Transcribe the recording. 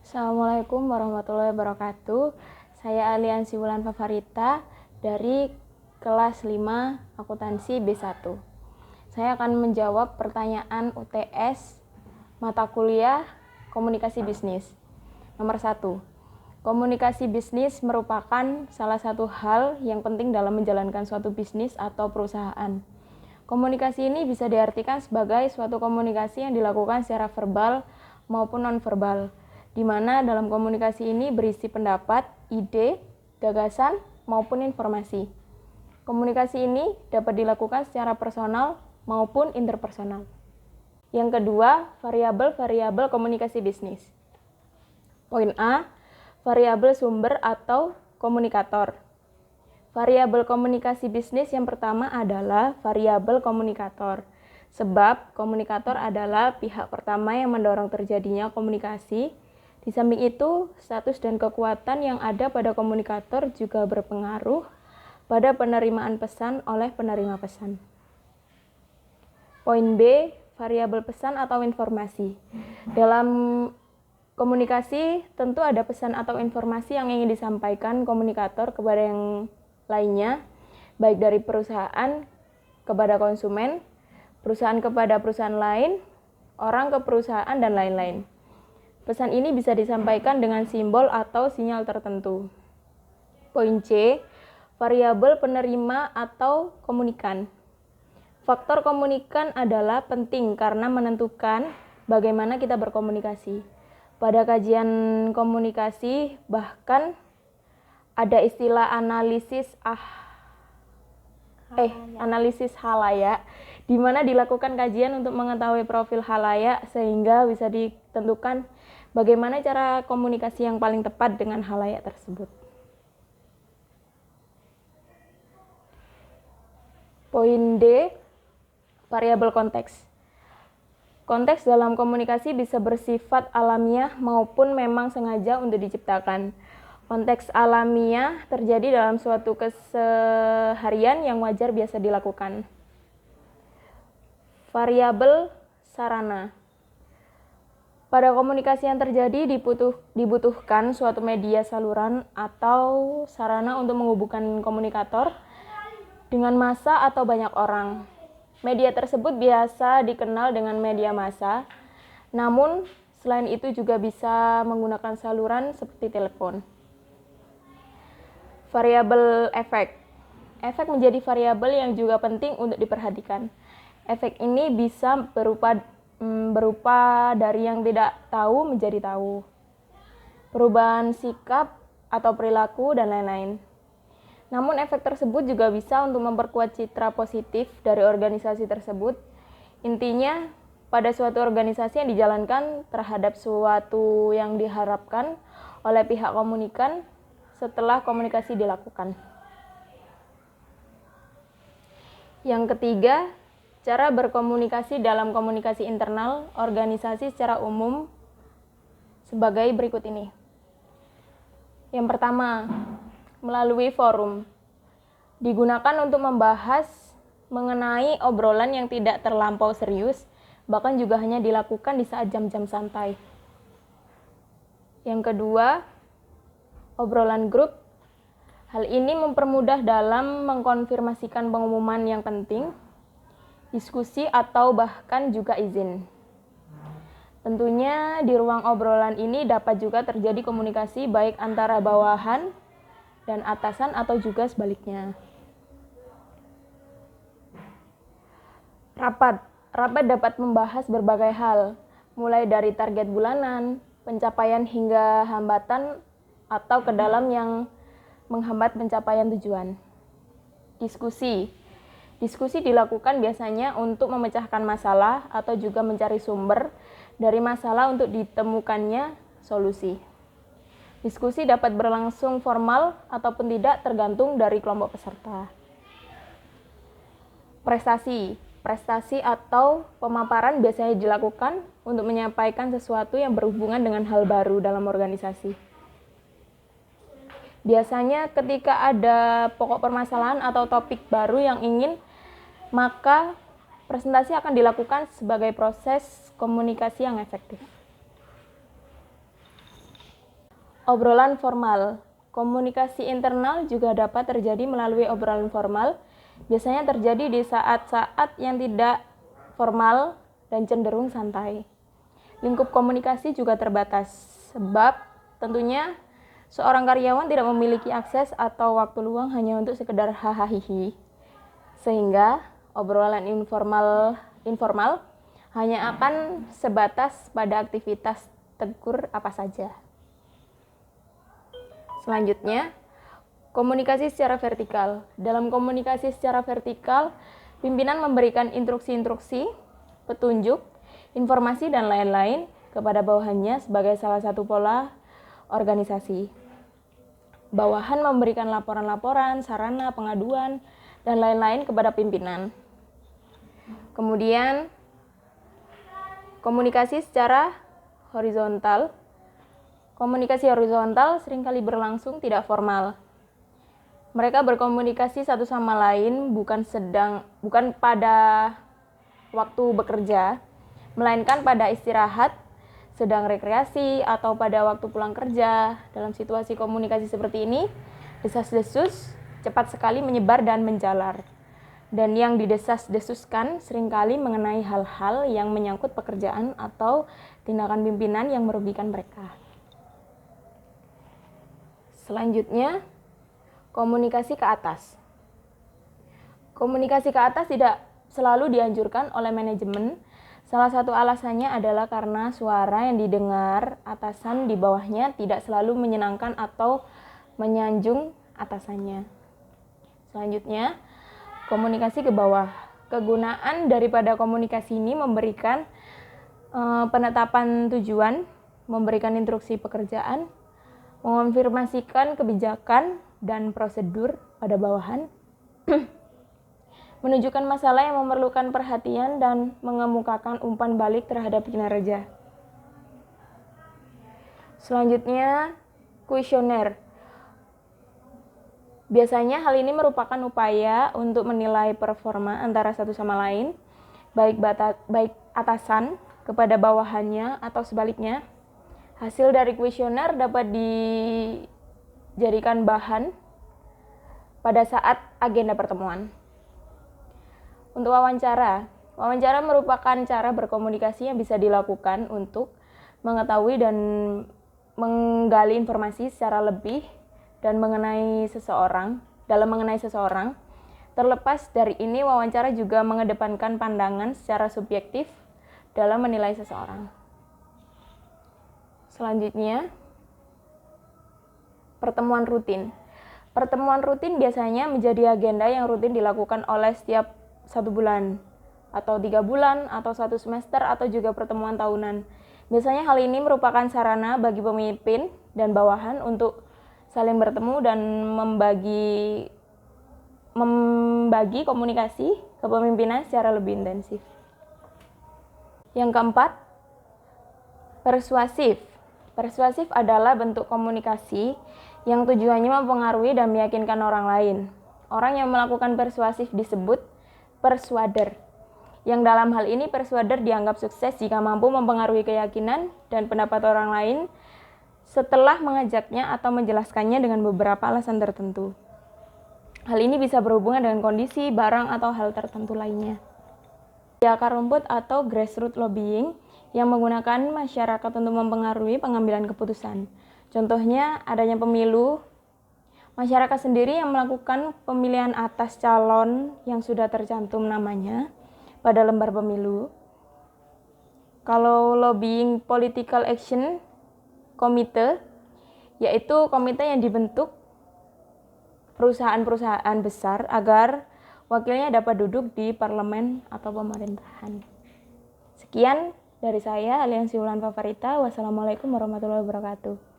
Assalamualaikum warahmatullahi wabarakatuh. Saya Aliansi Wulan Favarita dari kelas 5 akuntansi B1. Saya akan menjawab pertanyaan UTS mata kuliah komunikasi bisnis. Nomor 1. Komunikasi bisnis merupakan salah satu hal yang penting dalam menjalankan suatu bisnis atau perusahaan. Komunikasi ini bisa diartikan sebagai suatu komunikasi yang dilakukan secara verbal maupun non-verbal, di mana dalam komunikasi ini berisi pendapat, ide, gagasan, maupun informasi. Komunikasi ini dapat dilakukan secara personal maupun interpersonal. Yang kedua, variabel-variabel komunikasi bisnis. Poin A, variabel sumber atau komunikator. Variabel komunikasi bisnis yang pertama adalah variabel komunikator. Sebab komunikator adalah pihak pertama yang mendorong terjadinya komunikasi. Di samping itu, status dan kekuatan yang ada pada komunikator juga berpengaruh pada penerimaan pesan oleh penerima pesan. Poin B, variabel pesan atau informasi. Dalam komunikasi, tentu ada pesan atau informasi yang ingin disampaikan komunikator kepada yang lainnya, baik dari perusahaan kepada konsumen, perusahaan kepada perusahaan lain, orang ke perusahaan, dan lain-lain. Pesan ini bisa disampaikan dengan simbol atau sinyal tertentu. Poin C, variabel penerima atau komunikan. Faktor komunikan adalah penting karena menentukan bagaimana kita berkomunikasi. Pada kajian komunikasi bahkan ada istilah analisis halayak, di mana dilakukan kajian untuk mengetahui profil halayak sehingga bisa ditentukan bagaimana cara komunikasi yang paling tepat dengan halayak tersebut. Poin D, variabel konteks. Konteks dalam komunikasi bisa bersifat alamiah maupun memang sengaja untuk diciptakan. Konteks alamiah terjadi dalam suatu keseharian yang wajar biasa dilakukan. Variabel sarana. Pada komunikasi yang terjadi dibutuhkan suatu media saluran atau sarana untuk menghubungkan komunikator dengan massa atau banyak orang. Media tersebut biasa dikenal dengan media massa, namun selain itu juga bisa menggunakan saluran seperti telepon. Variabel efek. Efek menjadi variabel yang juga penting untuk diperhatikan. Efek ini bisa berupa dari yang tidak tahu menjadi tahu, perubahan sikap atau perilaku, dan lain-lain. Namun efek tersebut juga bisa untuk memperkuat citra positif dari organisasi tersebut. Intinya, pada suatu organisasi yang dijalankan terhadap suatu yang diharapkan oleh pihak komunikan setelah komunikasi dilakukan. Yang ketiga, cara berkomunikasi dalam komunikasi internal organisasi secara umum sebagai berikut ini. Yang pertama, melalui forum. Digunakan untuk membahas mengenai obrolan yang tidak terlampau serius, bahkan juga hanya dilakukan di saat jam-jam santai. Yang kedua, obrolan grup. Hal ini mempermudah dalam mengkonfirmasikan pengumuman yang penting, diskusi, atau bahkan juga izin. Tentunya di ruang obrolan ini dapat juga terjadi komunikasi baik antara bawahan dan atasan atau juga sebaliknya. Rapat dapat membahas berbagai hal, mulai dari target bulanan, pencapaian hingga hambatan atau kedalam yang menghambat pencapaian tujuan. Diskusi dilakukan biasanya untuk memecahkan masalah atau juga mencari sumber dari masalah untuk ditemukannya solusi. Diskusi dapat berlangsung formal ataupun tidak tergantung dari kelompok peserta. Prestasi atau pemaparan biasanya dilakukan untuk menyampaikan sesuatu yang berhubungan dengan hal baru dalam organisasi. Biasanya ketika ada pokok permasalahan atau topik baru yang ingin, maka presentasi akan dilakukan sebagai proses komunikasi yang efektif. Obrolan formal. Komunikasi internal juga dapat terjadi melalui obrolan formal. Biasanya terjadi di saat-saat yang tidak formal dan cenderung santai. Lingkup komunikasi juga terbatas, sebab tentunya seorang karyawan tidak memiliki akses atau waktu luang hanya untuk sekedar hahaha. Sehingga obrolan informal hanya akan sebatas pada aktivitas tegur apa saja. Selanjutnya, komunikasi secara vertikal. Dalam komunikasi secara vertikal, pimpinan memberikan instruksi-instruksi, petunjuk, informasi, dan lain-lain kepada bawahannya sebagai salah satu pola organisasi. Bawahan memberikan laporan-laporan, sarana, pengaduan, dan lain-lain kepada pimpinan. Kemudian, komunikasi secara horizontal. Komunikasi horizontal seringkali berlangsung tidak formal. Mereka berkomunikasi satu sama lain bukan pada waktu bekerja, melainkan pada istirahat, sedang rekreasi, atau pada waktu pulang kerja. Dalam situasi komunikasi seperti ini, desas-desus cepat sekali menyebar dan menjalar. Dan yang didesas-desuskan seringkali mengenai hal-hal yang menyangkut pekerjaan atau tindakan pimpinan yang merugikan mereka. Selanjutnya, komunikasi ke atas. Komunikasi ke atas tidak selalu dianjurkan oleh manajemen. Salah satu alasannya adalah karena suara yang didengar atasan di bawahnya tidak selalu menyenangkan atau menyanjung atasannya. Selanjutnya, komunikasi ke bawah. Kegunaan daripada komunikasi ini memberikan penetapan tujuan, memberikan instruksi pekerjaan, mengonfirmasikan kebijakan dan prosedur pada bawahan, menunjukkan masalah yang memerlukan perhatian, dan mengemukakan umpan balik terhadap kinerja. Selanjutnya, kuesioner. Biasanya hal ini merupakan upaya untuk menilai performa antara satu sama lain, baik atasan kepada bawahannya atau sebaliknya. Hasil dari kuesioner dapat dijadikan bahan pada saat agenda pertemuan. Untuk wawancara. Wawancara merupakan cara berkomunikasi yang bisa dilakukan untuk mengetahui dan menggali informasi secara lebih dan mengenai seseorang. Terlepas dari ini, wawancara juga mengedepankan pandangan secara subjektif dalam menilai seseorang. Selanjutnya, pertemuan rutin. Pertemuan rutin biasanya menjadi agenda yang rutin dilakukan oleh setiap 1 bulan, atau 3 bulan, atau 1 semester, atau juga pertemuan tahunan. Biasanya hal ini merupakan sarana bagi pemimpin dan bawahan untuk saling bertemu dan membagi komunikasi kepemimpinan secara lebih intensif. Yang keempat, persuasif. Persuasif adalah bentuk komunikasi yang tujuannya mempengaruhi dan meyakinkan orang lain. Orang yang melakukan persuasif disebut persuader. Yang dalam hal ini persuader dianggap sukses jika mampu mempengaruhi keyakinan dan pendapat orang lain setelah mengajaknya atau menjelaskannya dengan beberapa alasan tertentu. Hal ini bisa berhubungan dengan kondisi, barang, atau hal tertentu lainnya. Di akar rumput atau grassroots lobbying yang menggunakan masyarakat untuk mempengaruhi pengambilan keputusan. Contohnya adanya pemilu, masyarakat sendiri yang melakukan pemilihan atas calon yang sudah tercantum namanya pada lembar pemilu. Kalau lobbying political action committee, yaitu komite yang dibentuk perusahaan-perusahaan besar agar wakilnya dapat duduk di parlemen atau pemerintahan. Sekian dari saya, Aliansi Wulan Favarita. Wassalamualaikum warahmatullahi wabarakatuh.